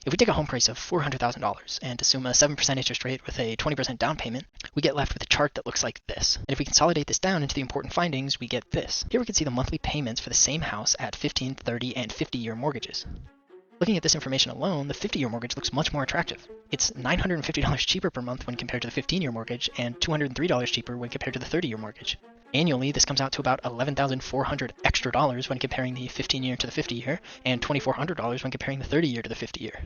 If we take a home price of $400,000 and assume a 7% interest rate with a 20% down payment, we get left with a chart that looks like this. And if we consolidate this down into the important findings, we get this. Here we can see the monthly payments for the same house at 15, 30, and 50-year mortgages. Looking at this information alone, the 50-year mortgage looks much more attractive. It's $950 cheaper per month when compared to the 15-year mortgage and $203 cheaper when compared to the 30-year mortgage. Annually, this comes out to about $11,400 extra dollars when comparing the 15-year to the 50-year, and $2,400 when comparing the 30-year to the 50-year.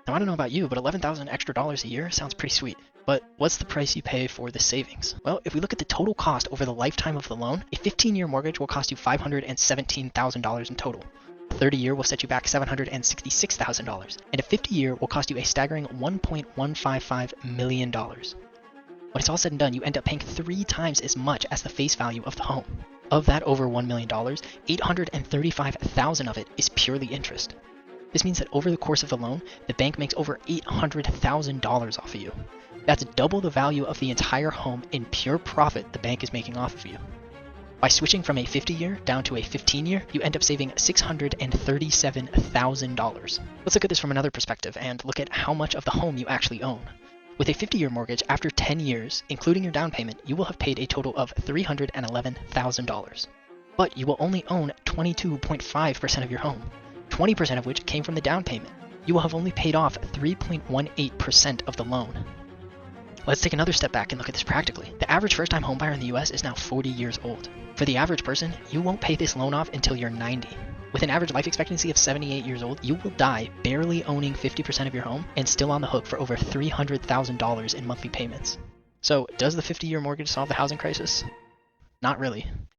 Now, I don't know about you, but $11,000 extra dollars a year sounds pretty sweet. But what's the price you pay for this savings? Well, if we look at the total cost over the lifetime of the loan, a 15-year mortgage will cost you $517,000 in total. A 30-year will set you back $766,000, and a 50-year will cost you a staggering $1.155 million. When it's all said and done, you end up paying 3 times as much as the face value of the home. Of that over $1 million, $835,000 of it is purely interest. This means that over the course of the loan, the bank makes over $800,000 off of you. That's double the value of the entire home in pure profit the bank is making off of you. By switching from a 50-year down to a 15-year, you end up saving $637,000. Let's look at this from another perspective and look at how much of the home you actually own. With a 50-year mortgage, after 10 years, including your down payment, you will have paid a total of $311,000. But you will only own 22.5% of your home, 20% of which came from the down payment. You will have only paid off 3.18% of the loan. Let's take another step back and look at this practically. The average first-time homebuyer in the US is now 40 years old. For the average person, you won't pay this loan off until you're 90. With an average life expectancy of 78 years old, you will die barely owning 50% of your home and still on the hook for over $300,000 in monthly payments. So, does the 50-year mortgage solve the housing crisis? Not really.